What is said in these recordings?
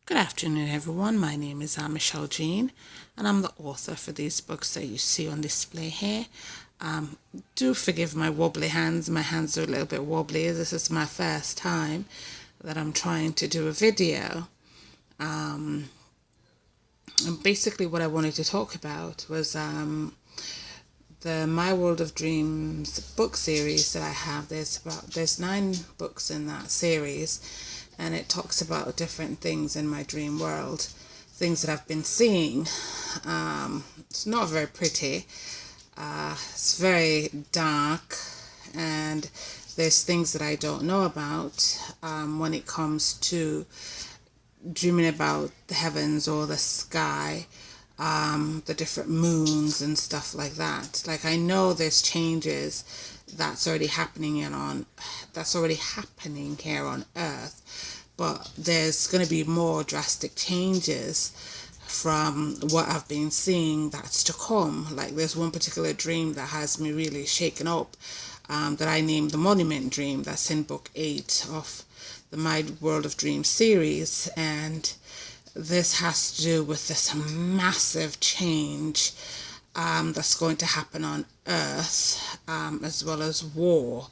Good afternoon, everyone. My name is Michelle Jean, and I'm the author for these books that you see on display here. Do forgive my wobbly hands. My hands are a little bit wobbly. This is my first time that I'm trying to do a video. And basically, what I wanted to talk about was the My World of Dreams book series that I have. There's 9 books in that series, and it talks about different things in my dream world, things that I've been seeing. It's not very pretty. It's very dark, and there's things that I don't know about when it comes to dreaming about the heavens or the sky, the different moons and stuff like that. Like, I know there's changes that's already happening here on Earth, but there's going to be more drastic changes from what I've been seeing that's to come. Like, there's one particular dream that has me really shaken up, that I named the Monument Dream. That's in book 8 of the My World of Dreams series, and this has to do with this massive change that's going to happen on Earth, as well as war.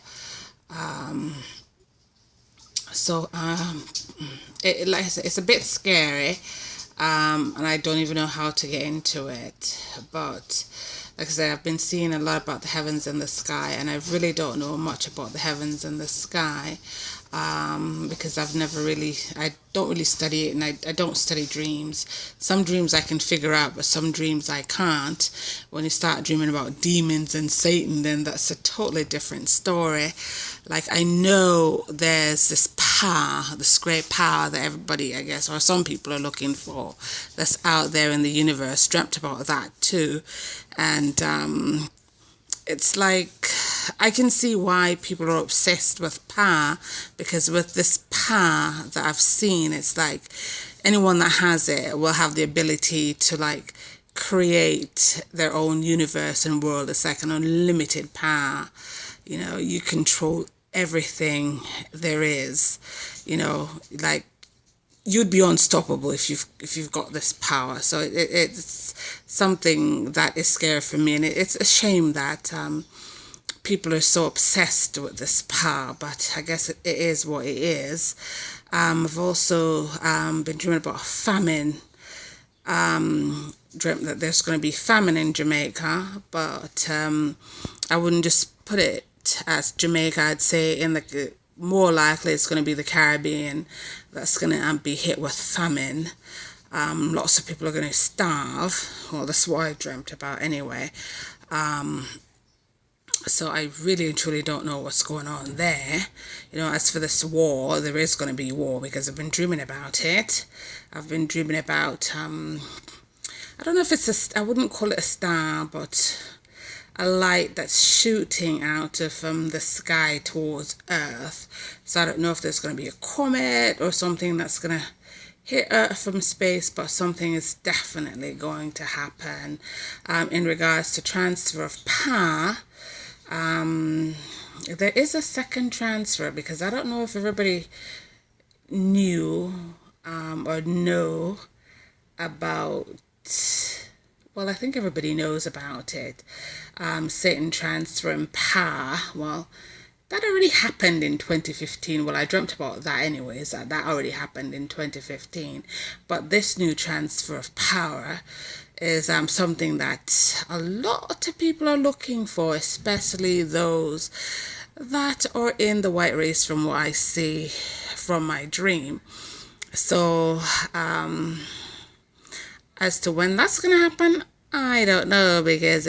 Like I said, it's a bit scary, and I don't even know how to get into it. But like I said, I've been seeing a lot about the heavens and the sky, and I really don't know much about the heavens and the sky, because I don't really study it, and I don't study dreams. Some dreams I can figure out, but some dreams I can't. When you start dreaming about demons and Satan, then that's a totally different story. Like, I know there's this power, this great power that everybody, I guess, or some people are looking for, that's out there in the universe. Dreamt about that too. And it's like, I can see why people are obsessed with power, because with this power that I've seen, it's like anyone that has it will have the ability to, like, create their own universe and world. It's like an unlimited power. You control everything there is. Like, you'd be unstoppable if you've got this power. So it's something that is scary for me, and it's a shame that people are so obsessed with this power, but I guess it is what it is. I've also been dreaming about famine. Dreamt that there's going to be famine in Jamaica, but I wouldn't just put it as Jamaica. I'd say more likely it's going to be the Caribbean that's going to be hit with famine. Lots of people are going to starve. Well, that's what I dreamt about anyway. So I really and truly don't know what's going on there. As for this war, there is going to be war, because I've been dreaming about it. I've been dreaming about, I don't know if I wouldn't call it a star, but a light that's shooting out of the sky towards Earth. So I don't know if there's going to be a comet or something that's going to hit Earth from space, but something is definitely going to happen. In regards to transfer of power, there is a second transfer, because I don't know if everybody knew or know about, well, I think everybody knows about it. Satan transferring power. Well, that already happened in 2015. Well, I dreamt about that anyways. That already happened in 2015. But this new transfer of power is something that a lot of people are looking for, especially those that are in the white race, from what I see from my dream. So, as to when that's going to happen, I don't know, because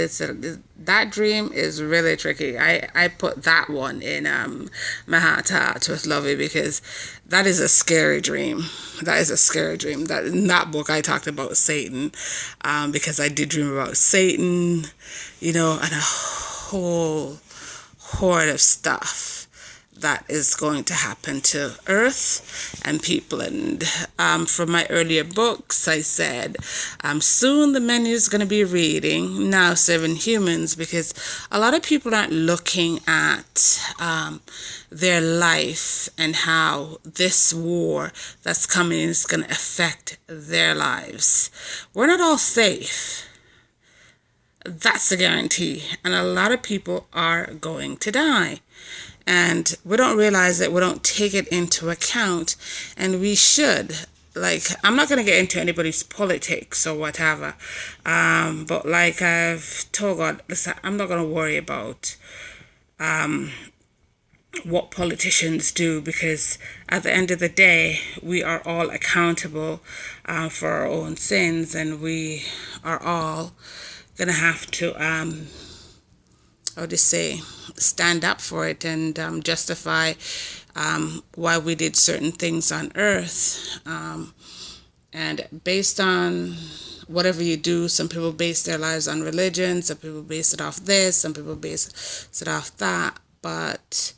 that dream is really tricky. I put that one in my heart to heart with Lovey, because that is a scary dream. That is a scary dream. That in that book I talked about Satan, because I did dream about Satan, and a whole horde of stuff that is going to happen to Earth and people. And from my earlier books, I said soon the menu is going to be reading Now Serving Humans, because a lot of people aren't looking at their life and how this war that's coming is going to affect their lives. We're not all safe. That's a guarantee. And a lot of people are going to die. And we don't realize it. We don't take it into account. And we should. Like, I'm not going to get into anybody's politics or whatever. But like I've told God, listen, I'm not going to worry about what politicians do, because at the end of the day, we are all accountable for our own sins, and we are all gonna have to how to say, stand up for it and justify why we did certain things on earth. And based on whatever you do, some people base their lives on religion, some people base it off this, some people base it off that. But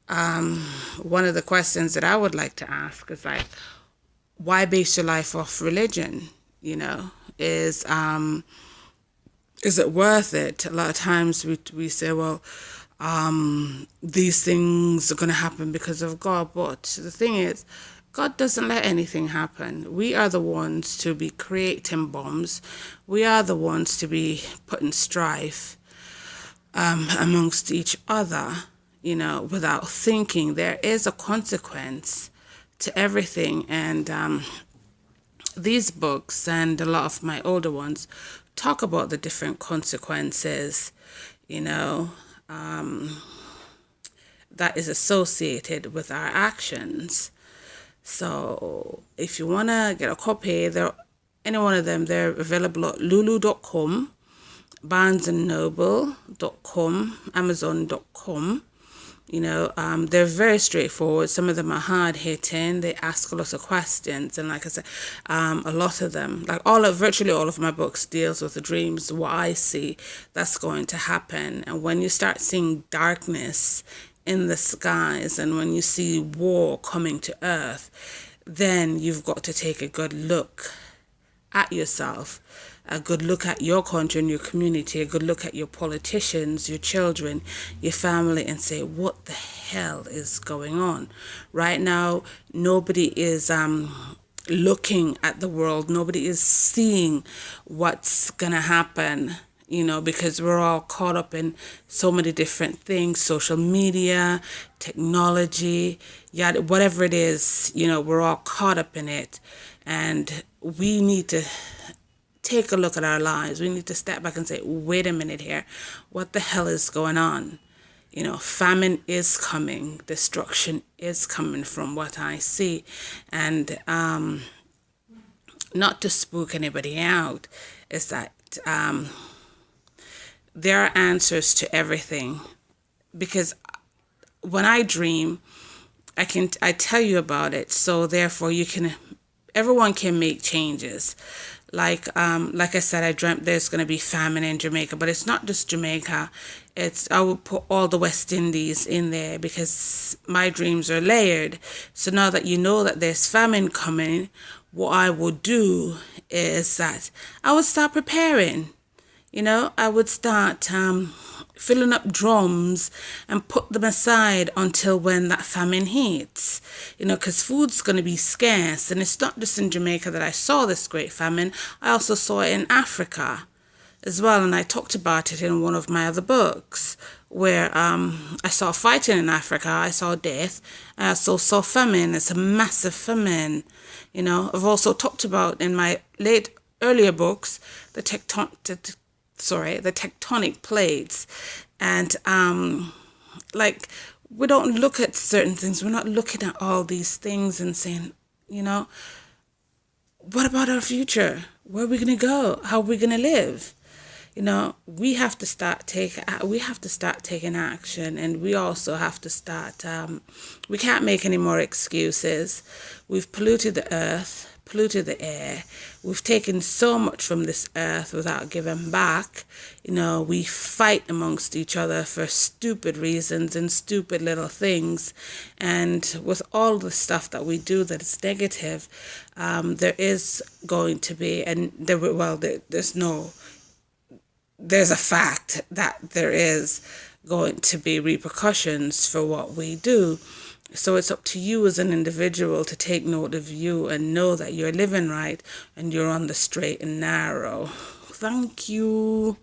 one of the questions that I would like to ask is like, why base your life off religion? You know, is it worth it? A lot of times we say, well, these things are going to happen because of God. But the thing is, God doesn't let anything happen. We are the ones to be creating bombs. We are the ones to be putting strife amongst each other, you know, without thinking. There is a consequence to everything. And these books and a lot of my older ones talk about the different consequences, you know, that is associated with our actions. So if you want to get a copy, any one of them, they're available at lulu.com, barnesandnoble.com, amazon.com. You know, they're very straightforward. Some of them are hard hitting. They ask a lot of questions, and like I said, a lot of them, like virtually all of my books, deals with the dreams. What I see that's going to happen, and when you start seeing darkness in the skies, and when you see war coming to Earth, then you've got to take a good look at yourself, a good look at your country and your community, a good look at your politicians, your children, your family, and say, what the hell is going on? Right now, nobody is looking at the world. Nobody is seeing what's going to happen, you know, because we're all caught up in so many different things, social media, technology, yada, whatever it is, you know, we're all caught up in it. And we need to take a look at our lives. We need to step back and say, wait a minute here. What the hell is going on? You know, famine is coming. Destruction is coming from what I see. And not to spook anybody out, is that there are answers to everything. Because when I dream, I tell you about it. So therefore everyone can make changes. Like I said, I dreamt there's going to be famine in Jamaica, but it's not just Jamaica. I would put all the West Indies in there because my dreams are layered. So now that you know that there's famine coming, what I would do is that I would start preparing. You know, I would start filling up drums and put them aside until when that famine hits, you know, because food's going to be scarce. And it's not just in Jamaica that I saw this great famine. I also saw it in Africa as well. And I talked about it in one of my other books where I saw fighting in Africa. I saw death. I also saw famine. It's a massive famine. You know, I've also talked about in my earlier books, the tectonic plates. And like, we don't look at certain things. We're not looking at all these things and saying, you know, what about our future? Where are we going to go? How are we going to live? You know, we have to start taking action, and we also have to start, we can't make any more excuses. We've polluted the earth. polluted the air. We've taken so much from this earth without giving back. We fight amongst each other for stupid reasons and stupid little things. And with all the stuff that we do that is negative, there is going to be, there's a fact that there is going to be repercussions for what we do. So it's up to you as an individual to take note of you and know that you're living right and you're on the straight and narrow. Thank you.